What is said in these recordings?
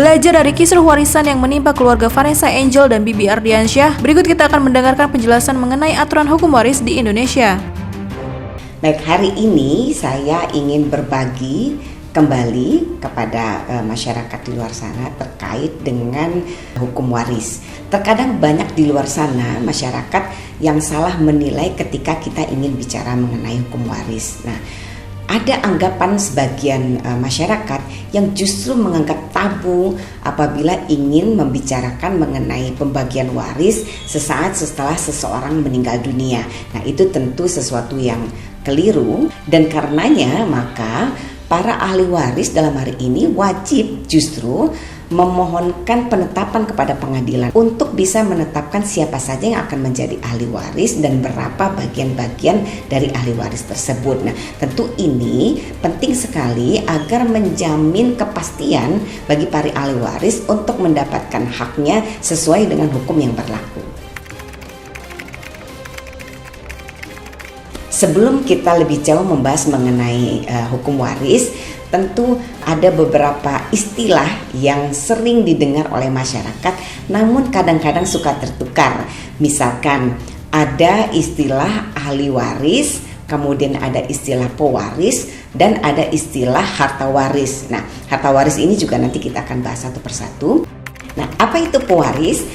Belajar dari kisruh warisan yang menimpa keluarga Vanessa Angel dan Bibi Ardiansyah, berikut kita akan mendengarkan penjelasan mengenai aturan hukum waris di Indonesia. Baik, hari ini saya ingin berbagi kembali kepada masyarakat di luar sana terkait dengan hukum waris. Terkadang banyak di luar sana masyarakat yang salah menilai ketika kita ingin bicara mengenai hukum waris. Nah, ada anggapan sebagian masyarakat yang justru menganggap tabu apabila ingin membicarakan mengenai pembagian waris sesaat setelah seseorang meninggal dunia. Nah, itu tentu sesuatu yang keliru, dan karenanya maka para ahli waris dalam hari ini wajib justru memohonkan penetapan kepada pengadilan untuk bisa menetapkan siapa saja yang akan menjadi ahli waris dan berapa bagian-bagian dari ahli waris tersebut. Nah, tentu ini penting sekali agar menjamin kepastian bagi para ahli waris untuk mendapatkan haknya sesuai dengan hukum yang berlaku. Sebelum kita lebih jauh membahas mengenai hukum waris, tentu ada beberapa istilah yang sering didengar oleh masyarakat, namun kadang-kadang suka tertukar. Misalkan ada istilah ahli waris, kemudian ada istilah pewaris, dan ada istilah harta waris. Nah, harta waris ini juga nanti kita akan bahas satu persatu. Nah, apa itu pewaris?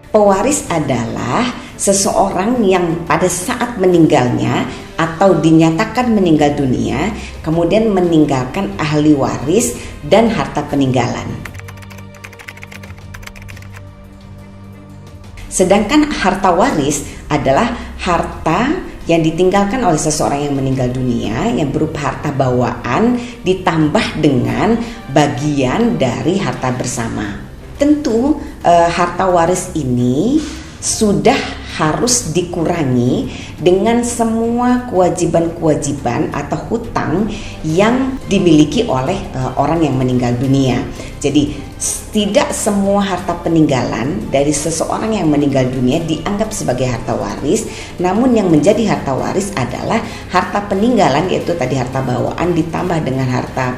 Pewaris adalah seseorang yang pada saat meninggalnya atau dinyatakan meninggal dunia, kemudian meninggalkan ahli waris dan harta peninggalan. Sedangkan harta waris adalah harta yang ditinggalkan oleh seseorang yang meninggal dunia yang berupa harta bawaan ditambah dengan bagian dari harta bersama. Tentu harta waris ini sudah harus dikurangi dengan semua kewajiban-kewajiban atau hutang yang dimiliki oleh orang yang meninggal dunia. Jadi tidak semua harta peninggalan dari seseorang yang meninggal dunia dianggap sebagai harta waris, namun yang menjadi harta waris adalah harta peninggalan, yaitu tadi harta bawaan ditambah dengan harta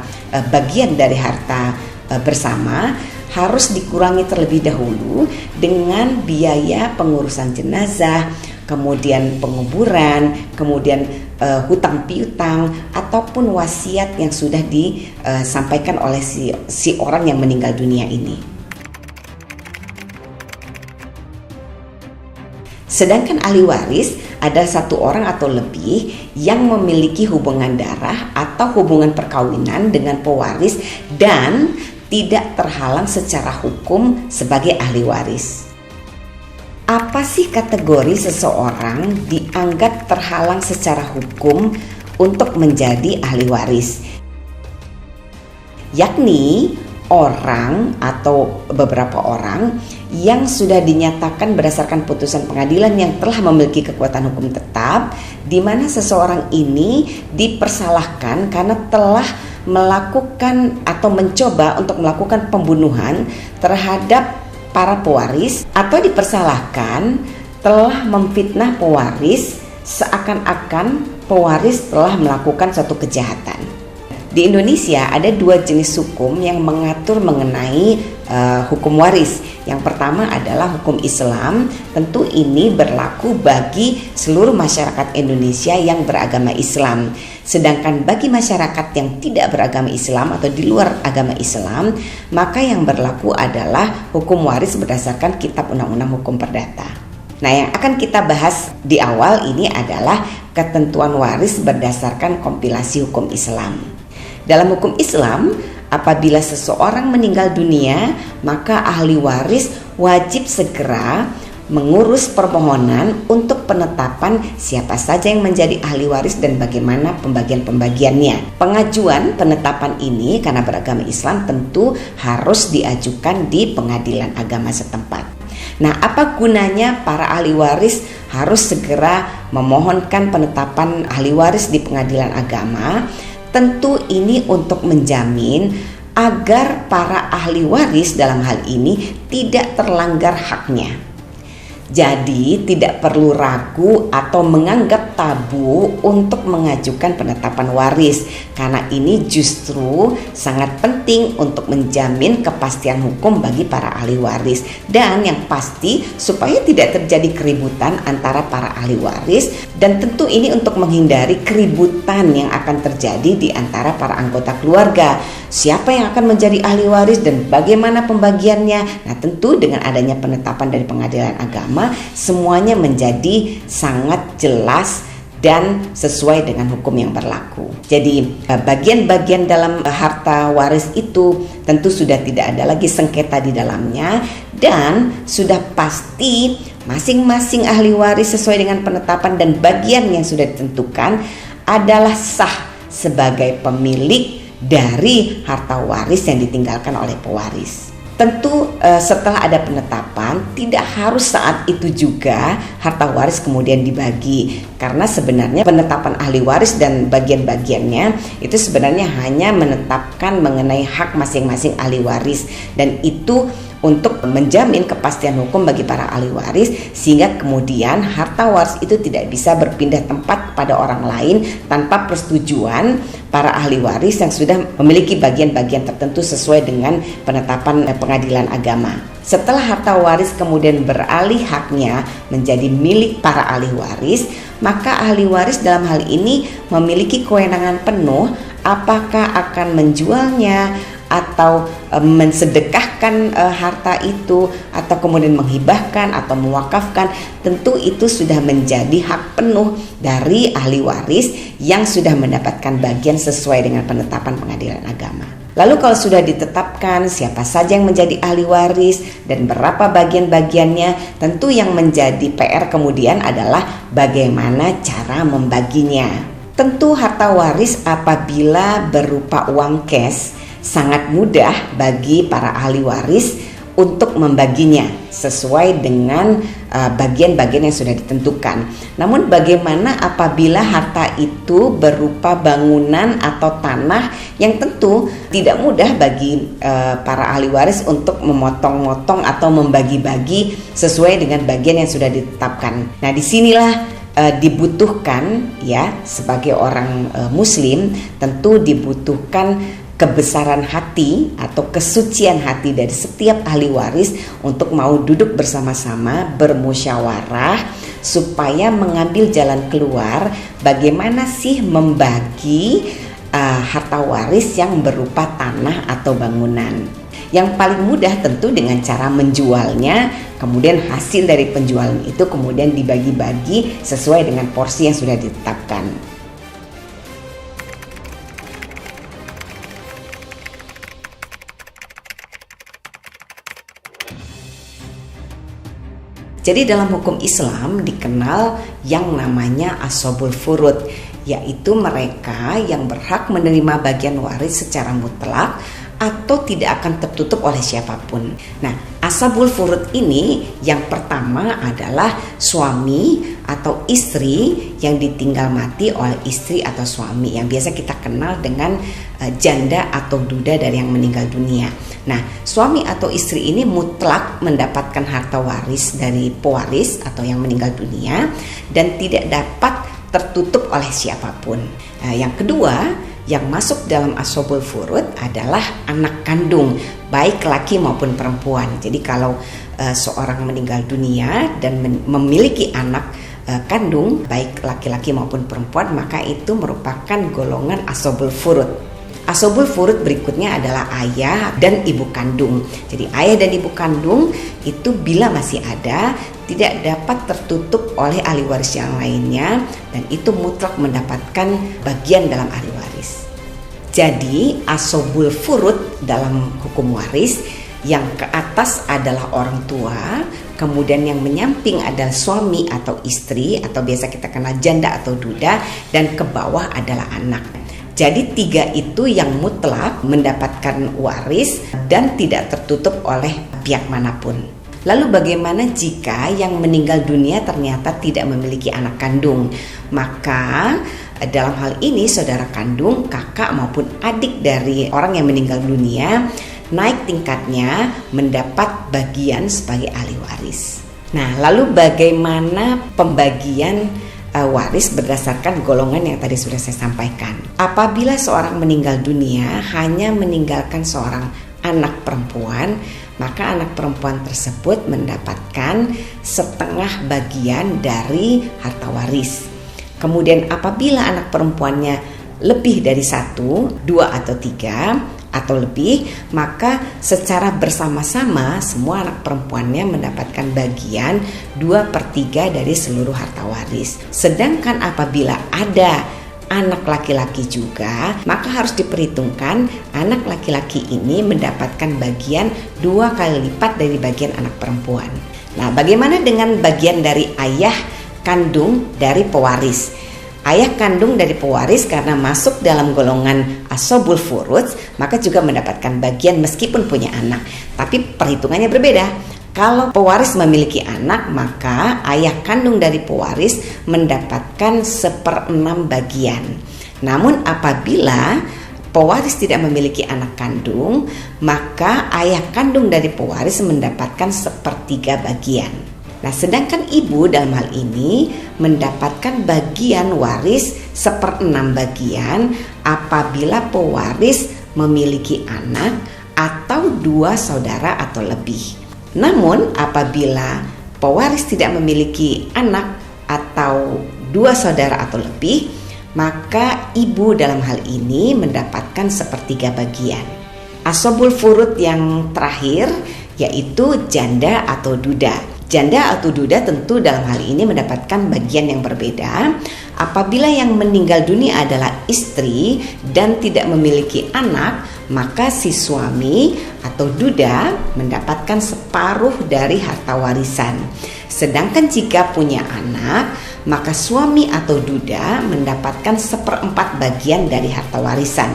bagian dari harta bersama, harus dikurangi terlebih dahulu dengan biaya pengurusan jenazah, kemudian penguburan, kemudian hutang piutang ataupun wasiat yang sudah disampaikan oleh si orang yang meninggal dunia ini. Sedangkan ahli waris adalah satu orang atau lebih yang memiliki hubungan darah atau hubungan perkawinan dengan pewaris dan tidak terhalang secara hukum sebagai ahli waris. Apa sih kategori seseorang dianggap terhalang secara hukum untuk menjadi ahli waris? Yakni orang atau beberapa orang yang sudah dinyatakan berdasarkan putusan pengadilan yang telah memiliki kekuatan hukum tetap, di mana seseorang ini dipersalahkan karena telah melakukan atau mencoba untuk melakukan pembunuhan terhadap para pewaris, atau dipersalahkan telah memfitnah pewaris seakan-akan pewaris telah melakukan suatu kejahatan. Di Indonesia ada dua jenis hukum yang mengatur mengenai hukum waris. Yang pertama adalah hukum Islam. Tentu ini berlaku bagi seluruh masyarakat Indonesia yang beragama Islam. Sedangkan bagi masyarakat yang tidak beragama Islam atau di luar agama Islam, maka yang berlaku adalah hukum waris berdasarkan Kitab Undang-Undang Hukum Perdata. Nah, yang akan kita bahas di awal ini adalah ketentuan waris berdasarkan kompilasi hukum Islam. Dalam hukum Islam, apabila seseorang meninggal dunia, maka ahli waris wajib segera mengurus permohonan untuk penetapan siapa saja yang menjadi ahli waris dan bagaimana pembagian-pembagiannya. Pengajuan penetapan ini karena beragama Islam tentu harus diajukan di pengadilan agama setempat. Nah, apa gunanya para ahli waris harus segera memohonkan penetapan ahli waris di pengadilan agama? Tentu ini untuk menjamin agar para ahli waris dalam hal ini tidak terlanggar haknya. Jadi tidak perlu ragu atau menganggap tabu untuk mengajukan penetapan waris, karena ini justru sangat penting untuk menjamin kepastian hukum bagi para ahli waris, dan yang pasti supaya tidak terjadi keributan antara para ahli waris, dan tentu ini untuk menghindari keributan yang akan terjadi di antara para anggota keluarga. Siapa yang akan menjadi ahli waris dan bagaimana pembagiannya? Nah, tentu dengan adanya penetapan dari pengadilan agama, semuanya menjadi sangat jelas dan sesuai dengan hukum yang berlaku. Jadi bagian-bagian dalam harta waris itu tentu sudah tidak ada lagi sengketa di dalamnya, dan sudah pasti masing-masing ahli waris sesuai dengan penetapan dan bagian yang sudah ditentukan adalah sah sebagai pemilik dari harta waris yang ditinggalkan oleh pewaris. Tentu setelah ada penetapan, tidak harus saat itu juga harta waris kemudian dibagi, karena sebenarnya penetapan ahli waris dan bagian-bagiannya itu sebenarnya hanya menetapkan mengenai hak masing-masing ahli waris, dan itu untuk menjamin kepastian hukum bagi para ahli waris, sehingga kemudian harta waris itu tidak bisa berpindah tempat pada orang lain tanpa persetujuan para ahli waris yang sudah memiliki bagian-bagian tertentu sesuai dengan penetapan pengadilan agama. Setelah harta waris kemudian beralih haknya menjadi milik para ahli waris, maka ahli waris dalam hal ini memiliki kewenangan penuh apakah akan menjualnya atau mensedekahkan harta itu, atau kemudian menghibahkan atau mewakafkan. Tentu itu sudah menjadi hak penuh dari ahli waris yang sudah mendapatkan bagian sesuai dengan penetapan pengadilan agama. Lalu kalau sudah ditetapkan siapa saja yang menjadi ahli waris dan berapa bagian-bagiannya, tentu yang menjadi PR kemudian adalah bagaimana cara membaginya. Tentu harta waris apabila berupa uang cash sangat mudah bagi para ahli waris untuk membaginya sesuai dengan bagian-bagian yang sudah ditentukan. Namun bagaimana apabila harta itu berupa bangunan atau tanah yang tentu tidak mudah bagi para ahli waris untuk memotong-motong atau membagi-bagi sesuai dengan bagian yang sudah ditetapkan. Nah, disinilah dibutuhkan ya, sebagai orang muslim tentu dibutuhkan kebesaran hati atau kesucian hati dari setiap ahli waris untuk mau duduk bersama-sama bermusyawarah supaya mengambil jalan keluar bagaimana sih membagi harta waris yang berupa tanah atau bangunan. Yang paling mudah tentu dengan cara menjualnya, kemudian hasil dari penjualan itu kemudian dibagi-bagi sesuai dengan porsi yang sudah ditetapkan. Jadi dalam hukum Islam dikenal yang namanya ashabul furud, yaitu mereka yang berhak menerima bagian waris secara mutlak atau tidak akan tertutup oleh siapapun. Nah, ashabul furud ini yang pertama adalah suami atau istri yang ditinggal mati oleh istri atau suami, yang biasa kita kenal dengan janda atau duda dari yang meninggal dunia. Nah, suami atau istri ini mutlak mendapatkan harta waris dari pewaris atau yang meninggal dunia dan tidak dapat tertutup oleh siapapun. Nah, yang kedua yang masuk dalam ashabul furud adalah anak kandung, baik laki maupun perempuan. Jadi kalau seorang meninggal dunia dan memiliki anak kandung, baik laki-laki maupun perempuan, maka itu merupakan golongan ashabul furud. Ashabul furud berikutnya adalah ayah dan ibu kandung. Jadi ayah dan ibu kandung itu bila masih ada tidak dapat tertutup oleh ahli waris yang lainnya, dan itu mutlak mendapatkan bagian dalam ahli waris. Jadi ashabul furud dalam hukum waris, yang ke atas adalah orang tua, kemudian yang menyamping adalah suami atau istri atau biasa kita kenal janda atau duda, dan ke bawah adalah anak. Jadi tiga itu yang mutlak mendapatkan waris dan tidak tertutup oleh pihak manapun. Lalu bagaimana jika yang meninggal dunia ternyata tidak memiliki anak kandung? Maka dalam hal ini saudara kandung, kakak maupun adik dari orang yang meninggal dunia naik tingkatnya mendapat bagian sebagai ahli waris. Nah, lalu bagaimana pembagian waris berdasarkan golongan yang tadi sudah saya sampaikan? Apabila seorang meninggal dunia hanya meninggalkan seorang anak perempuan, maka anak perempuan tersebut mendapatkan setengah bagian dari harta waris. Kemudian apabila anak perempuannya lebih dari 1, 2 atau 3 atau lebih, maka secara bersama-sama semua anak perempuannya mendapatkan bagian 2/3 dari seluruh harta waris. Sedangkan apabila ada anak laki-laki juga, maka harus diperhitungkan anak laki-laki ini mendapatkan bagian 2 kali lipat dari bagian anak perempuan. Nah, bagaimana dengan bagian dari ayah kandung dari pewaris? Ayah kandung dari pewaris karena masuk dalam golongan asobul furud, maka juga mendapatkan bagian meskipun punya anak. Tapi perhitungannya berbeda. Kalau pewaris memiliki anak, maka ayah kandung dari pewaris mendapatkan 1/6 bagian. Namun apabila pewaris tidak memiliki anak kandung, maka ayah kandung dari pewaris mendapatkan 1/3 bagian. Nah, sedangkan ibu dalam hal ini mendapatkan bagian waris 1/6 bagian apabila pewaris memiliki anak atau 2 saudara atau lebih. Namun apabila pewaris tidak memiliki anak atau 2 saudara atau lebih, maka ibu dalam hal ini mendapatkan 1/3 bagian. Asobul furud yang terakhir yaitu janda atau duda. Janda atau duda tentu dalam hal ini mendapatkan bagian yang berbeda. Apabila yang meninggal dunia adalah istri dan tidak memiliki anak, maka si suami atau duda mendapatkan separuh dari harta warisan. Sedangkan jika punya anak, maka suami atau duda mendapatkan 1/4 bagian dari harta warisan.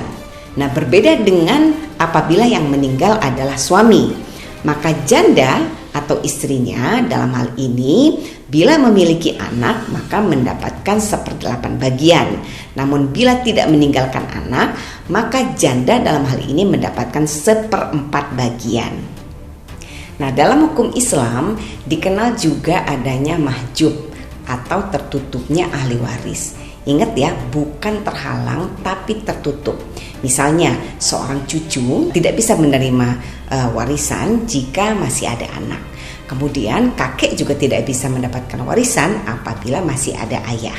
Nah, berbeda dengan apabila yang meninggal adalah suami, maka janda atau istrinya dalam hal ini bila memiliki anak maka mendapatkan 1/8 bagian. Namun bila tidak meninggalkan anak, maka janda dalam hal ini mendapatkan 1/4 bagian. Nah, dalam hukum Islam dikenal juga adanya mahjub atau tertutupnya ahli waris. Ingat ya, bukan terhalang tapi tertutup. Misalnya seorang cucu tidak bisa menerima warisan jika masih ada anak. Kemudian kakek juga tidak bisa mendapatkan warisan apabila masih ada ayah.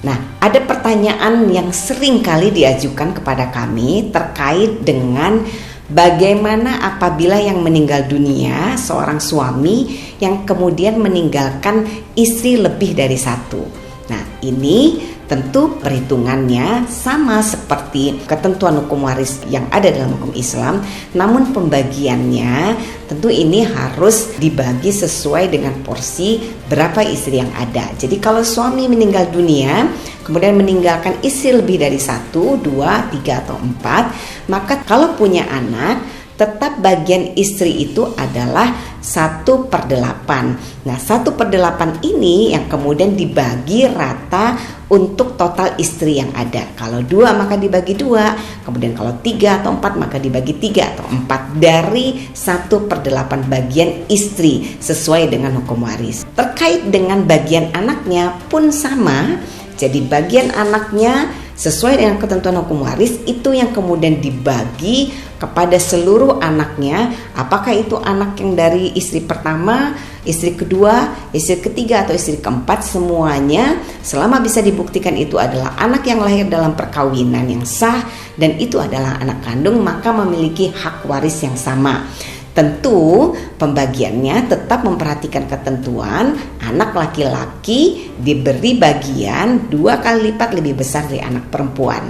Nah, ada pertanyaan yang sering kali diajukan kepada kami terkait dengan bagaimana apabila yang meninggal dunia seorang suami yang kemudian meninggalkan istri lebih dari 1. Nah, ini tentu perhitungannya sama seperti ketentuan hukum waris yang ada dalam hukum Islam, namun pembagiannya tentu ini harus dibagi sesuai dengan porsi berapa istri yang ada. Jadi kalau suami meninggal dunia kemudian meninggalkan istri lebih dari 1, 2, 3 atau 4, maka kalau punya anak tetap bagian istri itu adalah 1/8. Nah, 1/8 ini yang kemudian dibagi rata untuk total istri yang ada. Kalau 2 maka dibagi 2, kemudian kalau 3 atau 4 maka dibagi 3 atau 4 dari 1/8 bagian istri sesuai dengan hukum waris. Terkait dengan bagian anaknya pun sama. Jadi bagian anaknya sesuai dengan ketentuan hukum waris itu yang kemudian dibagi kepada seluruh anaknya, apakah itu anak yang dari istri pertama, istri kedua, istri ketiga atau istri keempat, semuanya selama bisa dibuktikan itu adalah anak yang lahir dalam perkawinan yang sah dan itu adalah anak kandung, maka memiliki hak waris yang sama. Tentu pembagiannya tetap memperhatikan ketentuan anak laki-laki diberi bagian 2 kali lipat lebih besar dari anak perempuan.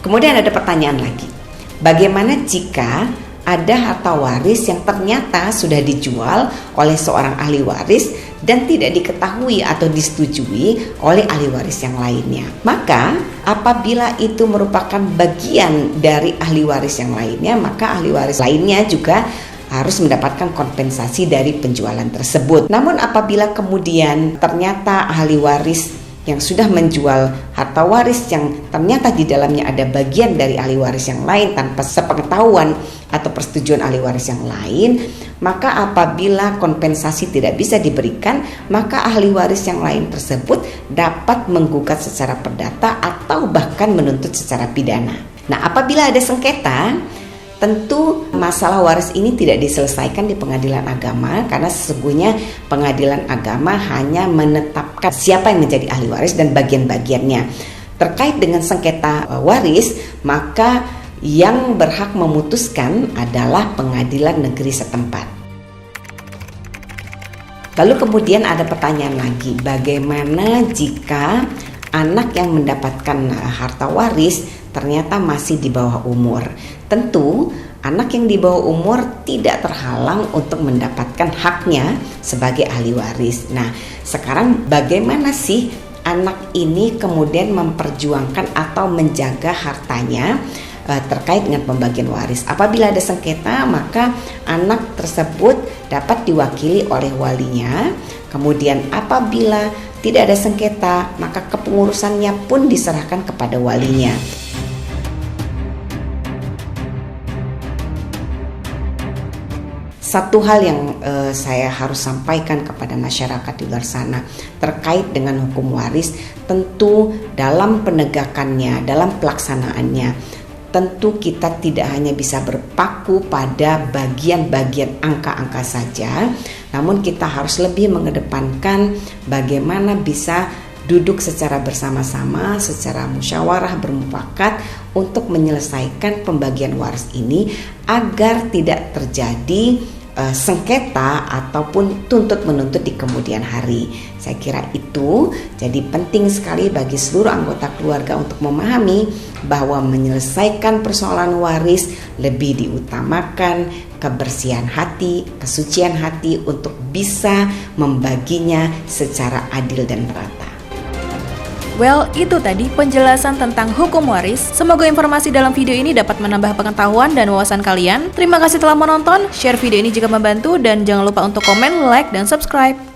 Kemudian ada pertanyaan lagi, bagaimana jika ada harta waris yang ternyata sudah dijual oleh seorang ahli waris dan tidak diketahui atau disetujui oleh ahli waris yang lainnya? Maka apabila itu merupakan bagian dari ahli waris yang lainnya, maka ahli waris lainnya juga harus mendapatkan kompensasi dari penjualan tersebut. Namun apabila kemudian ternyata ahli waris yang sudah menjual harta waris yang ternyata di dalamnya ada bagian dari ahli waris yang lain tanpa sepengetahuan atau persetujuan ahli waris yang lain, maka apabila kompensasi tidak bisa diberikan, maka ahli waris yang lain tersebut dapat menggugat secara perdata atau bahkan menuntut secara pidana. Nah, apabila ada sengketa, tentu masalah waris ini tidak diselesaikan di pengadilan agama, karena sesungguhnya pengadilan agama hanya menetapkan siapa yang menjadi ahli waris dan bagian-bagiannya. Terkait dengan sengketa waris, maka yang berhak memutuskan adalah pengadilan negeri setempat. Lalu kemudian ada pertanyaan lagi, bagaimana jika anak yang mendapatkan harta waris ternyata masih di bawah umur? Tentu anak yang di bawah umur tidak terhalang untuk mendapatkan haknya sebagai ahli waris. Nah, sekarang bagaimana sih anak ini kemudian memperjuangkan atau menjaga hartanya terkait dengan pembagian waris? Apabila ada sengketa, maka anak tersebut dapat diwakili oleh walinya. Kemudian apabila tidak ada sengketa, maka kepengurusannya pun diserahkan kepada walinya. Satu hal yang saya harus sampaikan kepada masyarakat di luar sana terkait dengan hukum waris, tentu dalam penegakannya, dalam pelaksanaannya, tentu kita tidak hanya bisa berpaku pada bagian-bagian angka-angka saja, namun kita harus lebih mengedepankan bagaimana bisa duduk secara bersama-sama, secara musyawarah bermufakat untuk menyelesaikan pembagian waris ini agar tidak terjadi sengketa ataupun tuntut menuntut di kemudian hari. Saya kira itu jadi penting sekali bagi seluruh anggota keluarga untuk memahami bahwa menyelesaikan persoalan waris lebih diutamakan kebersihan hati, kesucian hati untuk bisa membaginya secara adil dan merata. Well, itu tadi penjelasan tentang hukum waris. Semoga informasi dalam video ini dapat menambah pengetahuan dan wawasan kalian. Terima kasih telah menonton, share video ini jika membantu, dan jangan lupa untuk komen, like, dan subscribe.